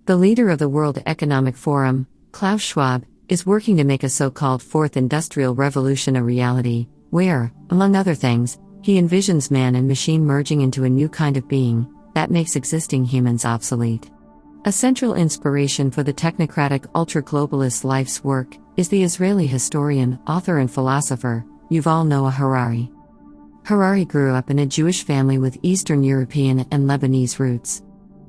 The leader of the World Economic Forum, Klaus Schwab, is working to make a so-called Fourth Industrial Revolution a reality, where, among other things, he envisions man and machine merging into a new kind of being that makes existing humans obsolete. A central inspiration for the technocratic ultra-globalist life's work is the Israeli historian, author and philosopher, Yuval Noah Harari. Harari grew up in a Jewish family with Eastern European and Lebanese roots.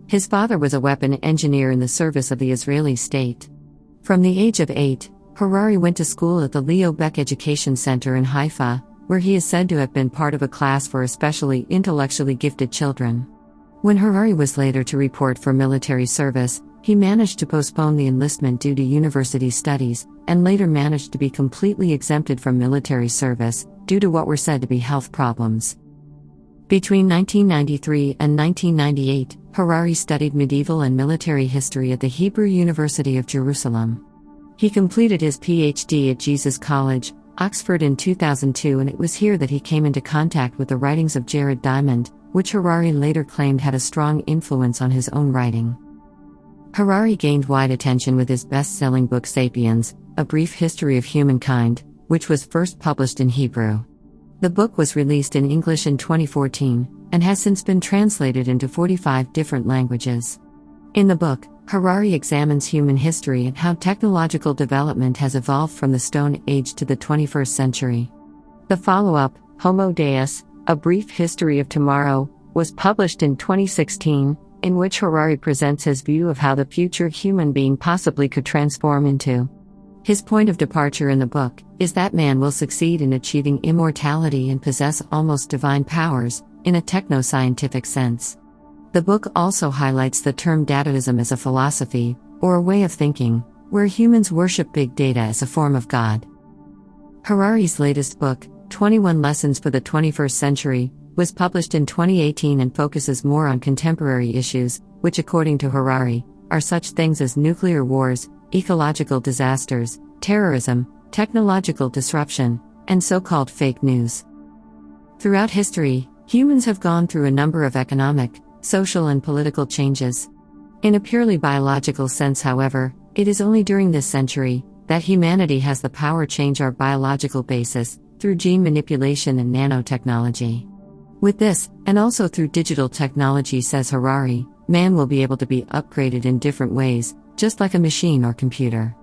His father was a weapon engineer in the service of the Israeli state. From the age of 8, Harari went to school at the Leo Beck Education Center in Haifa, where he is said to have been part of a class for especially intellectually gifted children. When Harari was later to report for military service, he managed to postpone the enlistment due to university studies, and later managed to be completely exempted from military service, due to what were said to be health problems. Between 1993 and 1998, Harari studied medieval and military history at the Hebrew University of Jerusalem. He completed his PhD at Jesus College, Oxford in 2002, and it was here that he came into contact with the writings of Jared Diamond, which Harari later claimed had a strong influence on his own writing. Harari gained wide attention with his best-selling book Sapiens, A Brief History of Humankind, which was first published in Hebrew. The book was released in English in 2014, and has since been translated into 45 different languages. In the book, Harari examines human history and how technological development has evolved from the Stone Age to the 21st century. The follow-up, Homo Deus, A Brief History of Tomorrow, was published in 2016, in which Harari presents his view of how the future human being possibly could transform into. His point of departure in the book is that man will succeed in achieving immortality and possess almost divine powers, in a techno-scientific sense. The book also highlights the term dataism as a philosophy, or a way of thinking, where humans worship big data as a form of God. Harari's latest book, 21 Lessons for the 21st Century, was published in 2018 and focuses more on contemporary issues, which according to Harari, are such things as nuclear wars, ecological disasters, terrorism, technological disruption, and so-called fake news. Throughout history, humans have gone through a number of economic, social and political changes. In a purely biological sense, however, it is only during this century that humanity has the power to change our biological basis, through gene manipulation and nanotechnology. With this, and also through digital technology, says Harari, man will be able to be upgraded in different ways, just like a machine or computer.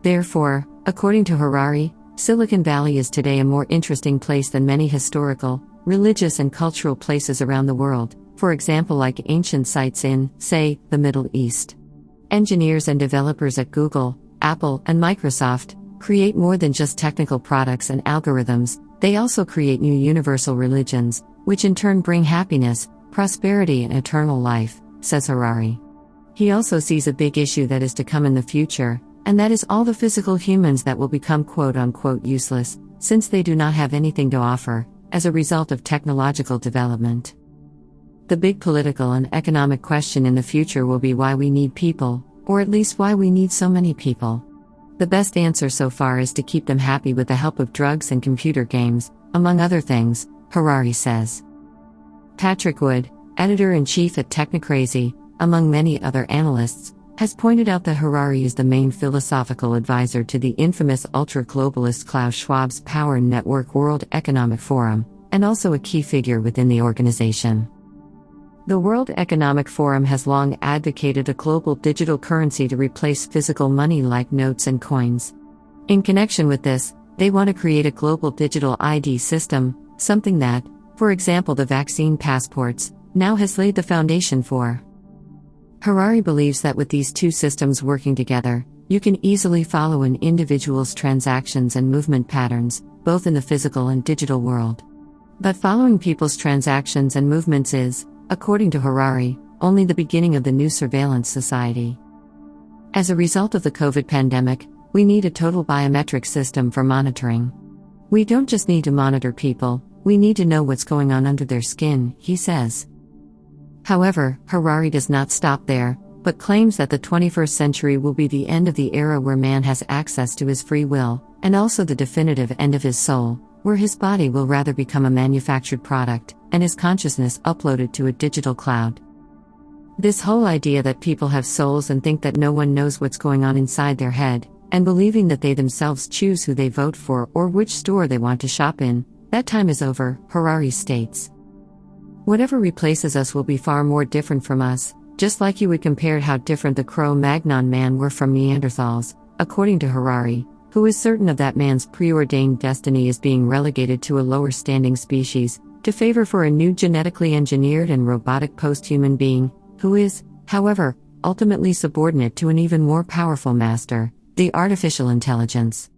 Therefore, according to Harari, Silicon Valley is today a more interesting place than many historical, religious and cultural places around the world, for example like ancient sites in, say, the Middle East. Engineers and developers at Google, Apple, and Microsoft create more than just technical products and algorithms, they also create new universal religions, which in turn bring happiness, prosperity and eternal life, says Harari. He also sees a big issue that is to come in the future, and that is all the physical humans that will become quote-unquote useless, since they do not have anything to offer, as a result of technological development. The big political and economic question in the future will be why we need people, or at least why we need so many people. The best answer so far is to keep them happy with the help of drugs and computer games, among other things, Harari says. Patrick Wood, editor-in-chief at Technocracy, among many other analysts, has pointed out that Harari is the main philosophical advisor to the infamous ultra-globalist Klaus Schwab's power network World Economic Forum, and also a key figure within the organization. The World Economic Forum has long advocated a global digital currency to replace physical money like notes and coins. In connection with this, they want to create a global digital ID system, something that, for example the vaccine passports, now has laid the foundation for. Harari believes that with these two systems working together, you can easily follow an individual's transactions and movement patterns, both in the physical and digital world. But following people's transactions and movements is, according to Harari, only the beginning of the new surveillance society. As a result of the COVID pandemic, we need a total biometric system for monitoring. We don't just need to monitor people, we need to know what's going on under their skin, he says. However, Harari does not stop there, but claims that the 21st century will be the end of the era where man has access to his free will, and also the definitive end of his soul, where his body will rather become a manufactured product, and his consciousness uploaded to a digital cloud. This whole idea that people have souls and think that no one knows what's going on inside their head, and believing that they themselves choose who they vote for or which store they want to shop in, that time is over, Harari states. Whatever replaces us will be far more different from us, just like you would compare how different the Cro-Magnon man were from Neanderthals, according to Harari, who is certain of that man's preordained destiny as being relegated to a lower-standing species, to favor for a new genetically engineered and robotic post-human being, who is, however, ultimately subordinate to an even more powerful master, the artificial intelligence.